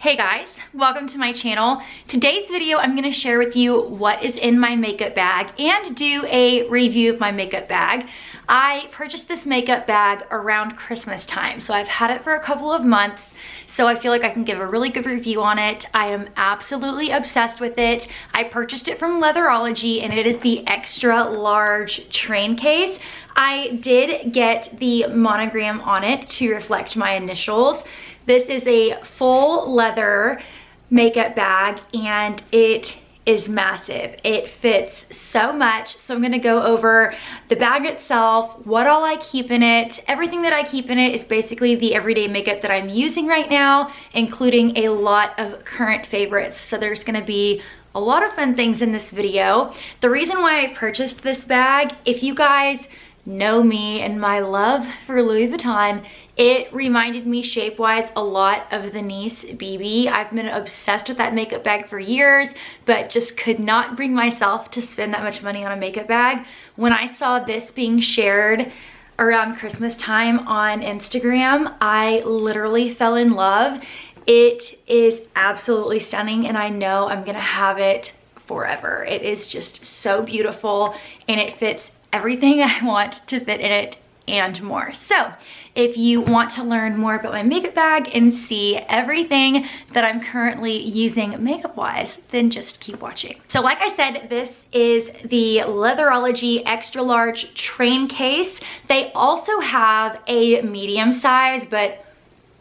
Hey guys, welcome to my channel. Today's video, I'm gonna share with you what is in my makeup bag and do a review of my makeup bag. I purchased this makeup bag around Christmas time, so I've had it for a couple of months, so I feel like I can give a really good review on it. I am absolutely obsessed with it. I purchased it from Leatherology and it is the extra large train case. I did get the monogram on it to reflect my initials. This is a full leather makeup bag and it is massive. It fits so much. So I'm gonna go over the bag itself, what all I keep in it. Everything that I keep in it is basically the everyday makeup that I'm using right now, including a lot of current favorites. So there's gonna be a lot of fun things in this video. The reason why I purchased this bag, if you guys know me and my love for Louis Vuitton, it reminded me shape-wise a lot of the Nice BB. I've been obsessed with that makeup bag for years, but just could not bring myself to spend that much money on a makeup bag. When I saw this being shared around Christmas time on Instagram, I literally fell in love. It is absolutely stunning and I know I'm gonna have it forever. It is just so beautiful and it fits everything I want to fit in it and more. So if you want to learn more about my makeup bag and see everything that I'm currently using makeup wise, then just keep watching. So like I said, this is the Leatherology Extra Large Train Case. They also have a medium size, but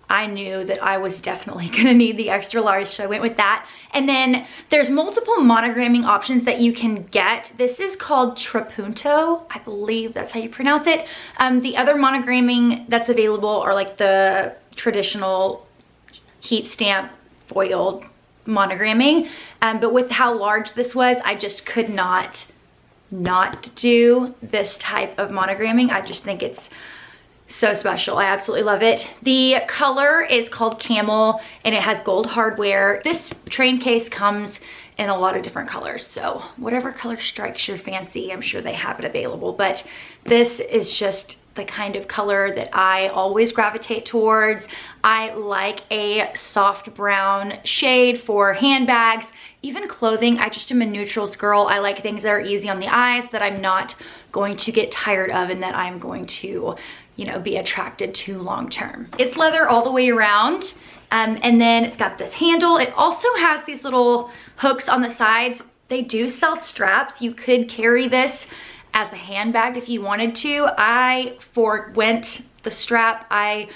I knew that I was definitely gonna need the extra large, so I went with that. And then there's multiple monogramming options that you can get. This is called TRAPUNTO, I believe that's how you pronounce it. The other monogramming that's available are like the traditional heat stamp foiled monogramming. But with how large this was, I just could not do this type of monogramming. I just think it's so special. I absolutely love it. The color is called CAMEL and it has gold hardware. This train case comes in a lot of different colors, so whatever color strikes your fancy, I'm sure they have it available, but this is just the kind of color that I always gravitate towards. I like a soft brown shade for handbags, even clothing. I just am a neutrals girl. I like things that are easy on the eyes, that I'm not going to get tired of and that I'm going to, you know, be attracted to long term. It's leather all the way around. And then it's got this handle. It also has these little hooks on the sides. They do sell straps. You could carry this as a handbag if you wanted to. I forwent the strap. I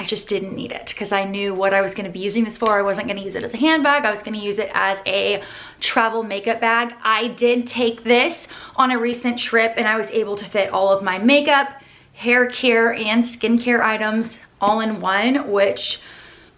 just didn't need it because I knew what I was gonna be using this for. I wasn't gonna use it as a handbag. I was gonna use it as a travel makeup bag. I did take this on a recent trip and I was able to fit all of my makeup, hair care, and skincare items all in one, which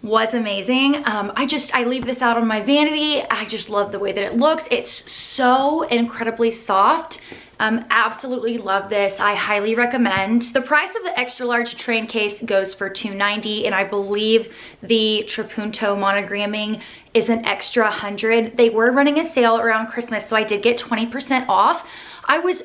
was amazing. I leave this out on my vanity. I just love the way that it looks. It's so incredibly soft. Absolutely love this. I highly recommend. The price of the extra large train case goes for $290 and I believe the TRAPUNTO monogramming is an extra $100. They were running a sale around Christmas, so I did get 20% off. I was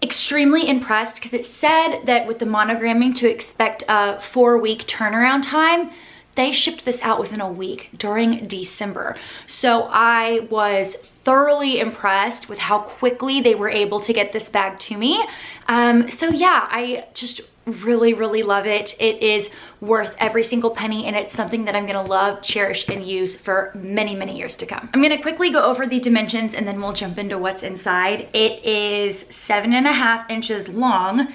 extremely impressed because it said that with the monogramming to expect a 4-week turnaround time. They shipped this out within a week during December. So I was thoroughly impressed with how quickly they were able to get this bag to me. So yeah, I just really love it. It is worth every single penny and it's something that I'm gonna love, cherish, and use for many years to come. I'm gonna quickly go over the dimensions and then we'll jump into what's inside. It is 7.5 inches long,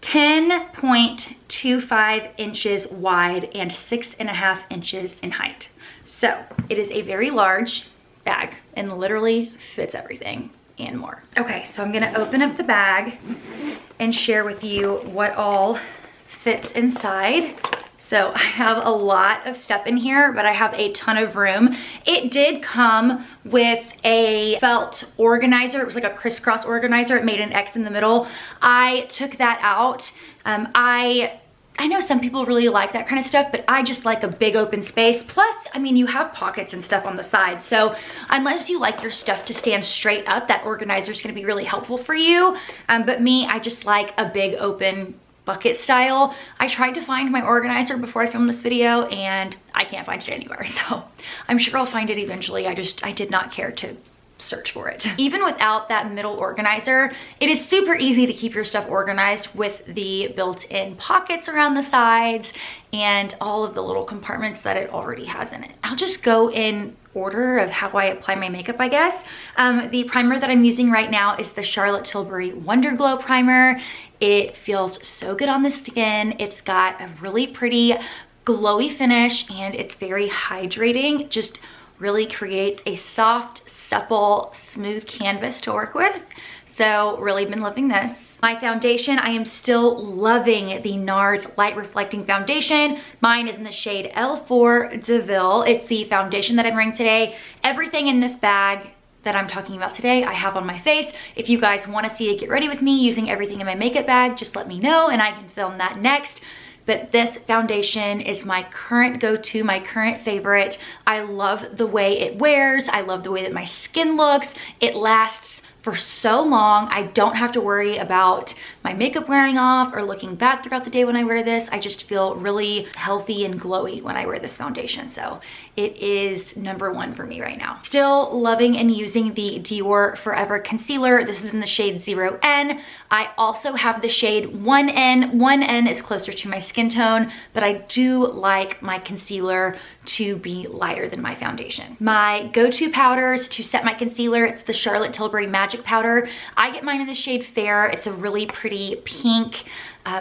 10.25 inches wide, and 6.5 inches in height. So it is a very large bag and literally fits everything and more. Okay, so I'm gonna open up the bag and share with you what all fits inside. So I have a lot of stuff in here, but I have a ton of room. It did come with a felt organizer. It was like a crisscross organizer. It made an X in the middle. I took that out. I know some people really like that kind of stuff, but I just like a big open space. Plus, I mean, you have pockets and stuff on the side. So unless you like your stuff to stand straight up, that organizer is gonna be really helpful for you. But me, I just like a big open bucket style. I tried to find my organizer before I filmed this video and I can't find it anywhere. So I'm sure I'll find it eventually. I did not care to search for it. Even without that middle organizer, it is super easy to keep your stuff organized with the built-in pockets around the sides and all of the little compartments that it already has in it. I'll just go in order of how I apply my makeup, I guess. The primer that I'm using right now is the Charlotte Tilbury Wonder Glow Primer. It feels so good on the skin. It's got a really pretty glowy finish and it's very hydrating. Just really creates a soft, supple, smooth canvas to work with. So really been loving this. My foundation, I am still loving the NARS Light Reflecting Foundation. Mine is in the shade L4 DeVille. It's the foundation that I'm wearing today. Everything in this bag that I'm talking about today, I have on my face. If you guys want to see it get ready with me using everything in my makeup bag, just let me know and I can film that next. But this foundation is my current go-to, my current favorite. I love the way it wears. I love the way that my skin looks. It lasts for so long. I don't have to worry about my makeup wearing off or looking bad throughout the day when I wear this. I just feel really healthy and glowy when I wear this foundation. So it is #1 for me right now. Still loving and using the Dior Forever Concealer. This is in the shade 0N. I also have the shade 1N. 1N is closer to my skin tone, but I do like my concealer to be lighter than my foundation. My go-to powders to set my concealer, it's the Charlotte Tilbury Magic Powder. I get mine in the shade Fair. It's a really pretty pink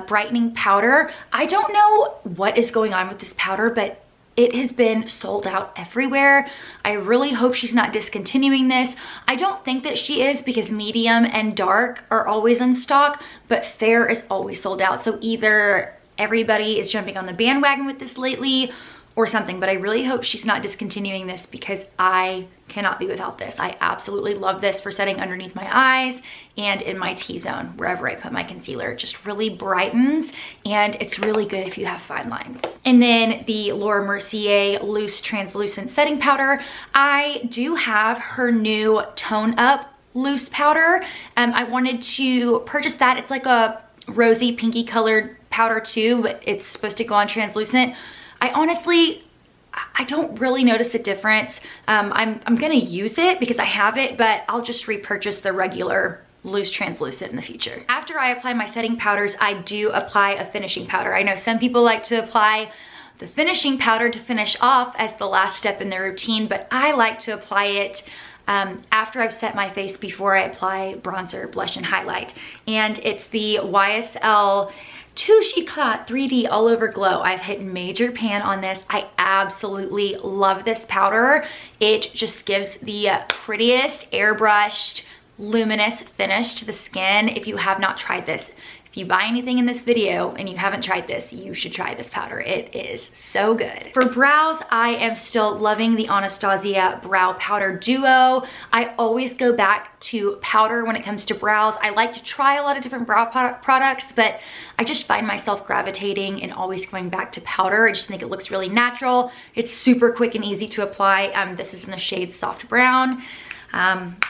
brightening powder. I don't know what is going on with this powder, but it has been sold out everywhere. I really hope she's not discontinuing this. I don't think that she is because medium and dark are always in stock, but Fair is always sold out. So either everybody is jumping on the bandwagon with this lately or something, but I really hope she's not discontinuing this because I cannot be without this. I absolutely love this for setting underneath my eyes and in my T-zone, wherever I put my concealer. It just really brightens and it's really good if you have fine lines. And then the Laura Mercier Loose Translucent Setting Powder. I do have her new Tone Up Loose Powder. I wanted to purchase that. It's like a rosy pinky colored powder too, but it's supposed to go on translucent. I don't really notice a difference. I'm gonna use it because I have it, but I'll just repurchase the regular loose translucent in the future. After I apply my setting powders, I do apply a finishing powder. I know some people like to apply the finishing powder to finish off as the last step in their routine, but I like to apply it after I've set my face before I apply bronzer, blush, and highlight. And it's the YSL Touche Eclat 3D All Over Glow. I've hit major pan on this. I absolutely love this powder. It just gives the prettiest airbrushed, luminous finish to the skin. If you have not tried this, if you buy anything in this video and you haven't tried this, you should try this powder. It is so good. For brows, I am still loving the Anastasia Brow Powder Duo. I always go back to powder when it comes to brows. I like to try a lot of different brow products, but I just find myself gravitating and always going back to powder. I just think it looks really natural. It's super quick and easy to apply. This is in the shade Soft Brown.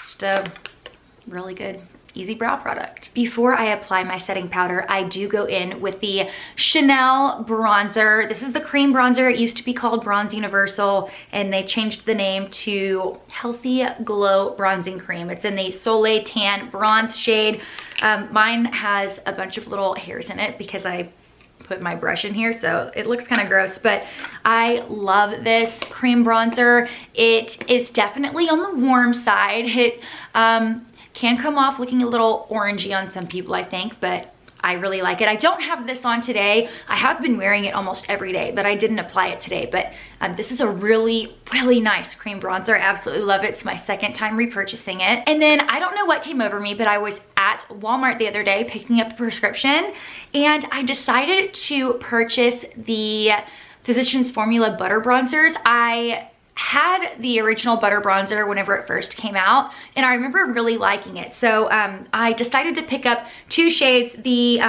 Just a really good easy brow product. Before I apply my setting powder, I do go in with the Chanel bronzer. This is the cream bronzer. It used to be called Bronze Universal and they changed the name to Healthy Glow Bronzing Cream. It's in the Soleil Tan Bronze shade. Mine has a bunch of little hairs in it because I put my brush in here, so it looks kind of gross, but I love this cream bronzer. It is definitely on the warm side. It can come off looking a little orangey on some people, I think, but I really like it. I don't have this on today. I have been wearing it almost every day, but I didn't apply it today. But this is a really, really nice cream bronzer. I absolutely love it. It's my second time repurchasing it. And then I don't know what came over me, but I was at Walmart the other day picking up a prescription and I decided to purchase the Physicians Formula Butter Bronzers. I had the original butter bronzer whenever it first came out and I remember really liking it, so I decided to pick up 2 shades. The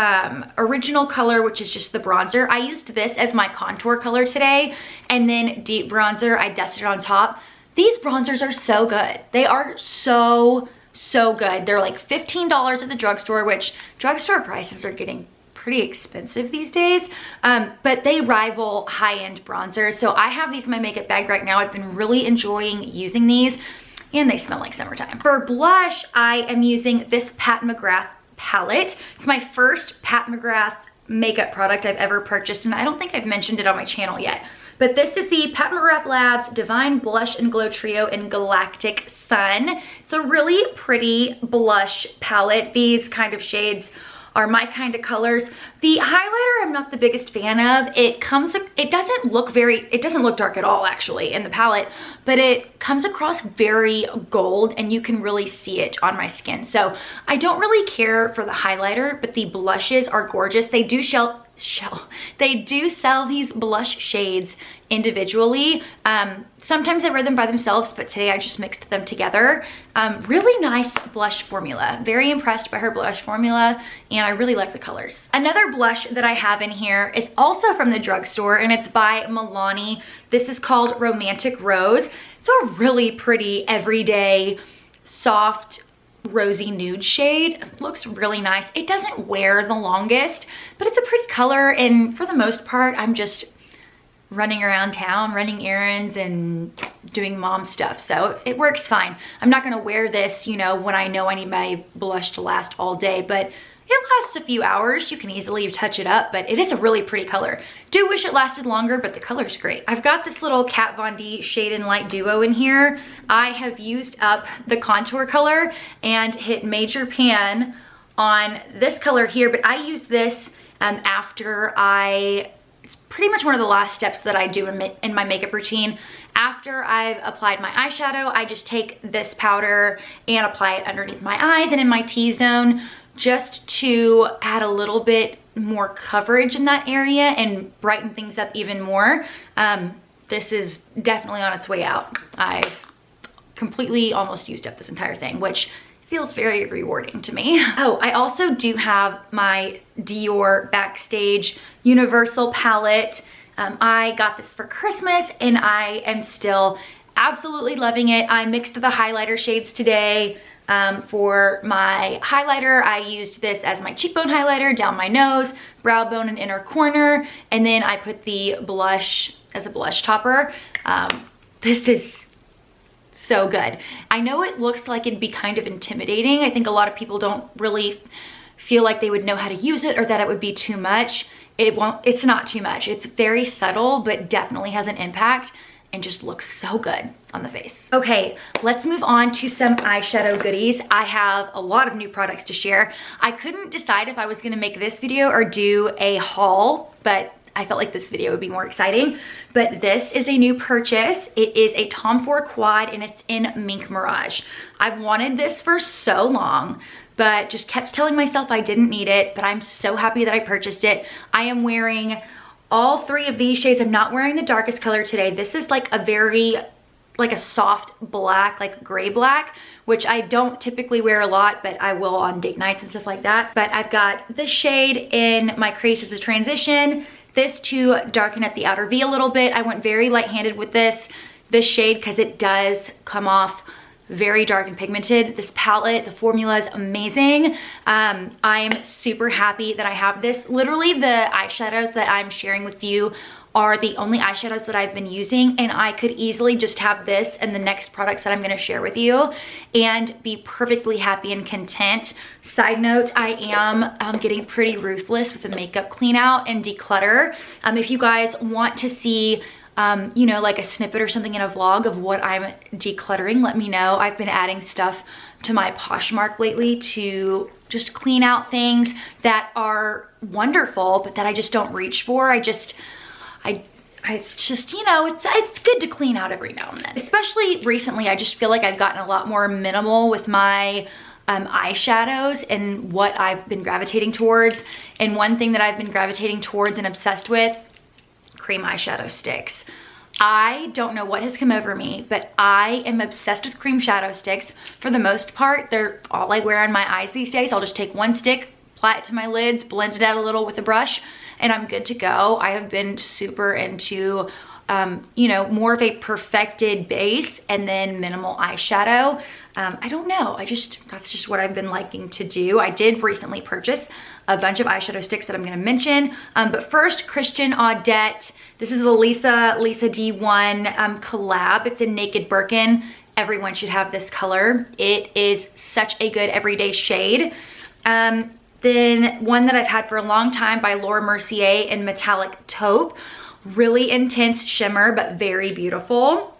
original color, which is just the bronzer, I used this as my contour color today, and then deep bronzer I dusted on top. These bronzers are so good. They are so good. They're like $15 at the drugstore, which drugstore prices are getting pretty expensive these days, but they rival high-end bronzers. So I have these in my makeup bag right now. I've been really enjoying using these, and they smell like summertime. For blush, I am using this Pat McGrath palette. It's my first Pat McGrath makeup product I've ever purchased, and I don't think I've mentioned it on my channel yet. But this is the Pat McGrath Labs Divine Blush and Glow Trio in Galactic Sun. It's a really pretty blush palette. These kind of shades are my kind of colors. The highlighter I'm not the biggest fan of. It doesn't look dark at all actually in the palette, but it comes across very gold and you can really see it on my skin. So I don't really care for the highlighter, but the blushes are gorgeous. They do sell these blush shades individually. Sometimes I wear them by themselves, but today I just mixed them together. Really nice blush formula. Very impressed by her blush formula, and I really like the colors. Another blush that I have in here is also from the drugstore, and it's by Milani. This is called Romantic Rose. It's a really pretty, everyday, soft, rosy nude shade. It looks really nice. It doesn't wear the longest, but it's a pretty color, and for the most part I'm just running around town, running errands and doing mom stuff, so it works fine. I'm not gonna wear this, you know, when I know I need my blush to last all day, but it lasts a few hours. You can easily touch it up, but it is a really pretty color. Do wish it lasted longer, but the color's great. I've got this little Kat Von D Shade and Light Duo in here. I have used up the contour color and hit Major Pan on this color here, but I use this after it's pretty much one of the last steps that I do in my makeup routine. After I've applied my eyeshadow, I just take this powder and apply it underneath my eyes and in my T-zone, just to add a little bit more coverage in that area and brighten things up even more. This is definitely on its way out. I've completely almost used up this entire thing, which feels very rewarding to me. Oh, I also do have my Dior Backstage Universal palette. I got this for Christmas and I am still absolutely loving it. I mixed the highlighter shades today. For my highlighter, I used this as my cheekbone highlighter down my nose, brow bone and inner corner, and then I put the blush as a blush topper. This is so good. I know it looks like it'd be kind of intimidating. I think a lot of people don't really feel like they would know how to use it or that it would be too much. It's not too much. It's very subtle, but definitely has an impact and just looks so good on the face. Okay, let's move on to some eyeshadow goodies. I have a lot of new products to share. I couldn't decide if I was gonna make this video or do a haul, but I felt like this video would be more exciting. But this is a new purchase. It is a Tom Ford Quad and it's in Mink Mirage. I've wanted this for so long, but just kept telling myself I didn't need it, but I'm so happy that I purchased it. I am wearing all three of these shades. I'm not wearing the darkest color today. This is like a soft black, like gray black, which I don't typically wear a lot, but I will on date nights and stuff like that. But I've got this shade in my crease as a transition, this to darken up the outer V a little bit. I went very light-handed with this shade because it does come off very dark and pigmented. This palette, the formula is amazing. I'm super happy that I have this. Literally the eyeshadows that I'm sharing with you are the only eyeshadows that I've been using, and I could easily just have this and the next products that I'm gonna share with you and be perfectly happy and content. Side note, I am getting pretty ruthless with the makeup clean out and declutter. If you guys want to see you know, like a snippet or something in a vlog of what I'm decluttering, let me know. I've been adding stuff to my Poshmark lately to just clean out things that are wonderful, but that I just don't reach for. It's just, you know, it's good to clean out every now and then. Especially recently, I just feel like I've gotten a lot more minimal with my eyeshadows and what I've been gravitating towards. And one thing that I've been gravitating towards and obsessed with, cream eyeshadow sticks. I don't know what has come over me, but I am obsessed with cream shadow sticks. For the most part, they're all I wear on my eyes these days. I'll just take one stick, apply it to my lids, blend it out a little with a brush, and I'm good to go. I have been super into you know, more of a perfected base and then minimal eyeshadow. I don't know, that's just what I've been liking to do. I did recently purchase a bunch of eyeshadow sticks that I'm gonna mention. But first, Christian Audette. This is the Lisa D1 collab. It's in Naked Birkin. Everyone should have this color. It is such a good everyday shade. Then one that I've had for a long time by Laura Mercier in Metallic Taupe. Really intense shimmer, but very beautiful.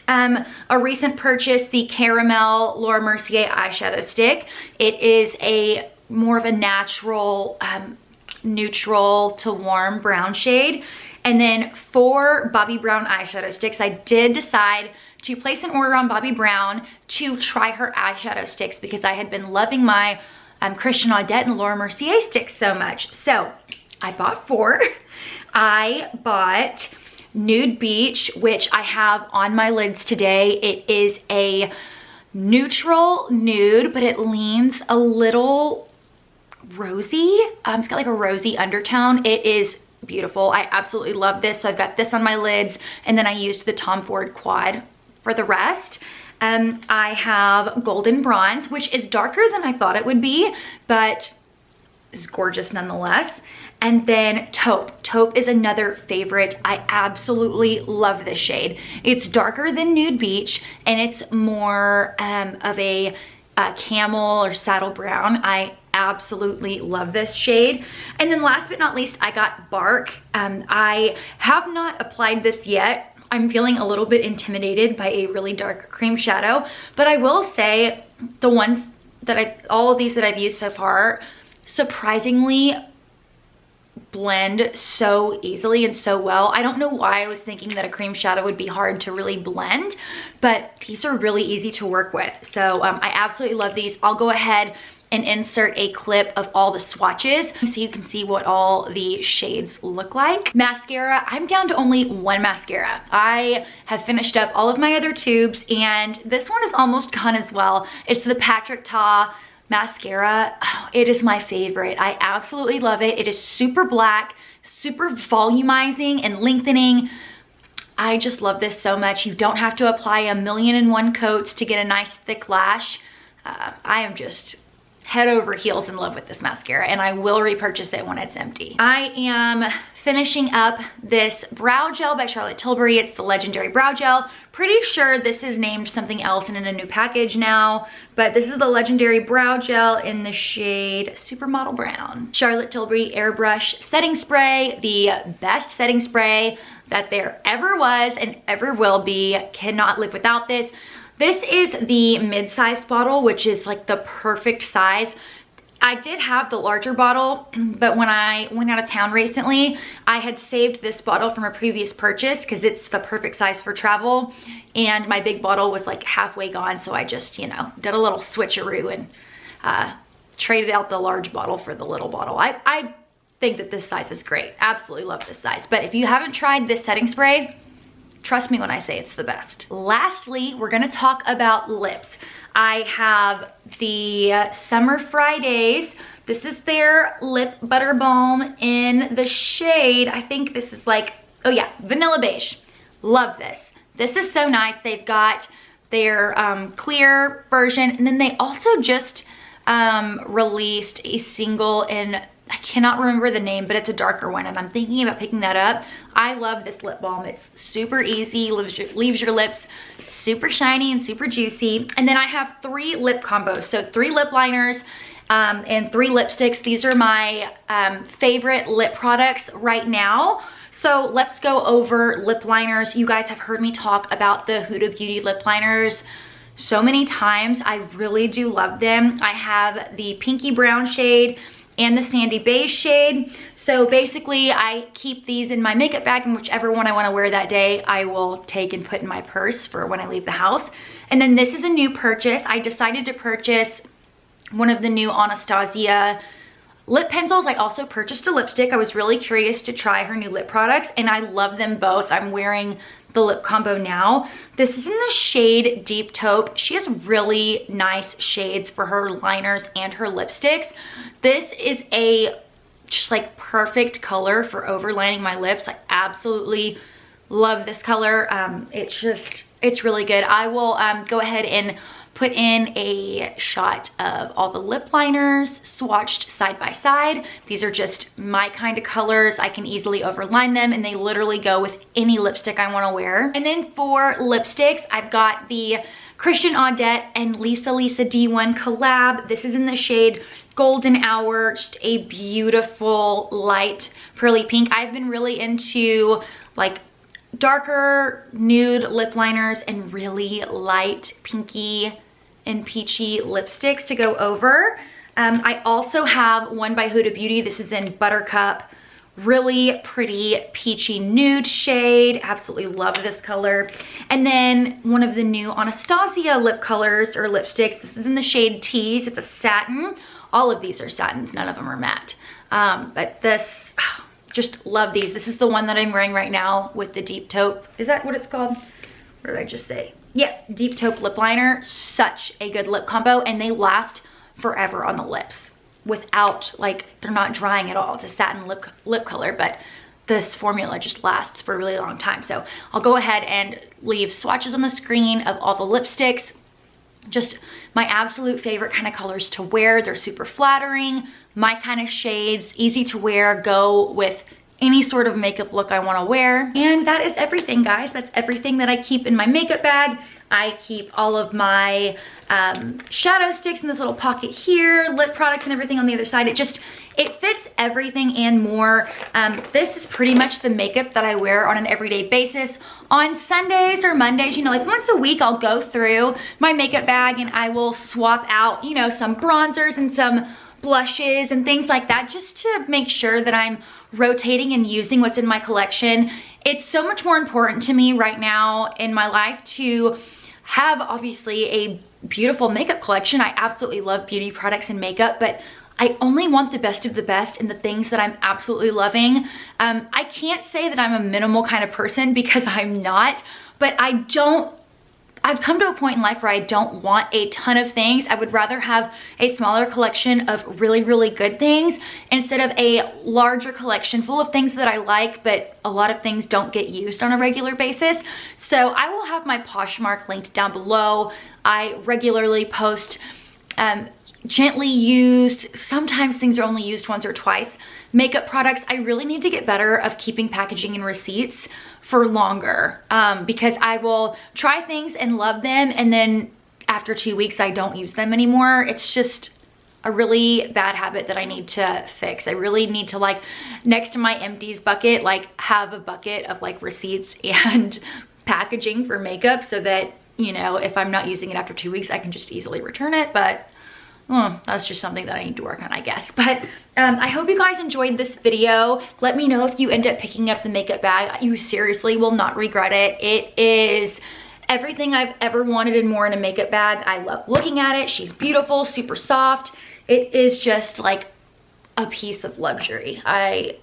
A recent purchase, the Caramel Laura Mercier eyeshadow stick. It is a more of a natural, neutral to warm brown shade. And then 4 Bobbi Brown eyeshadow sticks. I did decide to place an order on Bobbi Brown to try her eyeshadow sticks because I had been loving my Christian Audette and Laura Mercier sticks so much. So I bought 4. I bought Nude Beach, which I have on my lids today. It is a neutral nude, but it leans a little rosy. It's got like a rosy undertone. It is beautiful. I absolutely love this. So I've got this on my lids, and then I used the Tom Ford Quad for the rest. I have Golden Bronze, which is darker than I thought it would be, but is gorgeous nonetheless. And then Taupe. Taupe is another favorite. I absolutely love this shade. It's darker than Nude Beach, and it's more of a camel or saddle brown. I absolutely love this shade. And then last but not least, I got Bark. I have not applied this yet. I'm feeling a little bit intimidated by a really dark cream shadow, but I will say the ones that all of these that I've used so far surprisingly blend so easily and so well. I don't know why I was thinking that a cream shadow would be hard to really blend, but these are really easy to work with. So I absolutely love these. I'll go ahead and insert a clip of all the swatches so you can see what all the shades look like. Mascara, I'm down to only 1 mascara. I have finished up all of my other tubes, and this one is almost gone as well. It's the Patrick Ta mascara. Oh, it is my favorite. I absolutely love it. It is super black, super volumizing and lengthening. I just love this so much. You don't have to apply 1,000,001 coats to get a nice thick lash. I am just head over heels in love with this mascara, and I will repurchase it when it's empty. I am finishing up this brow gel by Charlotte Tilbury. It's the Legendary Brow Gel. Pretty sure this is named something else and in a new package now, but this is the Legendary Brow Gel in the shade Supermodel Brown. Charlotte Tilbury Airbrush Setting Spray, the best setting spray that there ever was and ever will be. Cannot live without this. This is the mid-sized bottle, which is like the perfect size. I did have the larger bottle, but when I went out of town recently, I had saved this bottle from a previous purchase because it's the perfect size for travel, and my big bottle was like halfway gone, so I just, you know, did a little switcheroo and traded out the large bottle for the little bottle. I think that this size is great. Absolutely love this size. But if you haven't tried this setting spray, trust me when I say it's the best. Lastly, we're gonna talk about lips. I have the Summer Fridays. This is their lip butter balm in the shade, I think this is like, oh yeah, Vanilla Beige. Love this. This is so nice. They've got their clear version, and then they also just released a single in, I cannot remember the name, but it's a darker one, and I'm thinking about picking that up. I love this lip balm. It's super easy, leaves your lips super shiny and super juicy. And then I have 3 lip combos. So 3 lip liners and 3 lipsticks. These are my favorite lip products right now. So let's go over lip liners. You guys have heard me talk about the Huda Beauty lip liners so many times. I really do love them. I have the pinky brown shade and the sandy beige shade. So basically I keep these in my makeup bag, and whichever one I want to wear that day, I will take and put in my purse for when I leave the house. And then this is a new purchase. I decided to purchase one of the new Anastasia lip pencils. I also purchased a lipstick. I was really curious to try her new lip products, and I love them both. I'm wearing the lip combo now. This is in the shade Deep Taupe. She has really nice shades for her liners and her lipsticks. This is a just like perfect color for overlining my lips. I absolutely Love this color. It's really good. I will go ahead and put in a shot of all the lip liners swatched side by side. These are just my kind of colors. I can easily overline them and they literally go with any lipstick I wanna wear. And then for lipsticks, I've got the Christian Audette and Lisa D1 collab. This is in the shade Golden Hour, just a beautiful light pearly pink. I've been really into like darker nude lip liners and really light pinky and peachy lipsticks to go over. I also have one by Huda Beauty. This is in Buttercup. Really pretty peachy nude shade. Absolutely love this color. And then one of the new Anastasia lip colors or lipsticks. This is in the shade Tease. It's a satin. All of these are satins. None of them are matte. But this, just love these. This is the one that I'm wearing right now with the deep taupe. Is that what it's called? What did I just say? Yeah, deep taupe lip liner. Such a good lip combo, and they last forever on the lips without, like, they're not drying at all. It's a satin lip color, but this formula just lasts for a really long time. So I'll go ahead and leave swatches on the screen of all the lipsticks. Just my absolute favorite kind of colors to wear. They're super flattering, my kind of shades, easy to wear, go with any sort of makeup look I want to wear. And that is everything, guys. That's everything that I keep in my makeup bag. I keep all of my shadow sticks in this little pocket here, lip products and everything on the other side. It fits everything and more. This is pretty much the makeup that I wear on an everyday basis. On Sundays or Mondays, you know, like once a week, I'll go through my makeup bag and I will swap out, you know, some bronzers and some blushes and things like that, just to make sure that I'm rotating and using what's in my collection. It's so much more important to me right now in my life to have obviously a beautiful makeup collection. I absolutely love beauty products and makeup, but I only want the best of the best in the things that I'm absolutely loving. I can't say that I'm a minimal kind of person because I'm not, but I've come to a point in life where I don't want a ton of things. I would rather have a smaller collection of really, really good things instead of a larger collection full of things that I like, but a lot of things don't get used on a regular basis. So I will have my Poshmark linked down below. I regularly post gently used, sometimes things are only used once or twice, makeup products. I really need to get better of keeping packaging and receipts for longer because I will try things and love them, and then after 2 weeks I don't use them anymore. It's just a really bad habit that I need to fix. I really need to, like, next to my empties bucket, like have a bucket of like receipts and packaging for makeup so that, you know, if I'm not using it after 2 weeks, I can just easily return it. But that's just something that I need to work on, I guess. But I hope you guys enjoyed this video. Let me know if you end up picking up the makeup bag. You seriously will not regret it. It is everything I've ever wanted and more in a makeup bag. I love looking at it. She's beautiful, super soft. It is just like a piece of luxury. I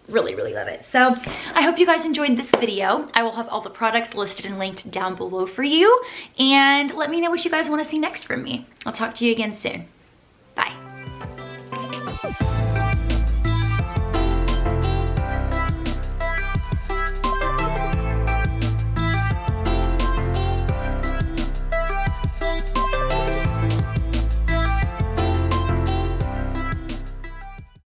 really, really love it. So I hope you guys enjoyed this video. I will have all the products listed and linked down below for you. And let me know what you guys want to see next from me. I'll talk to you again soon. Bye.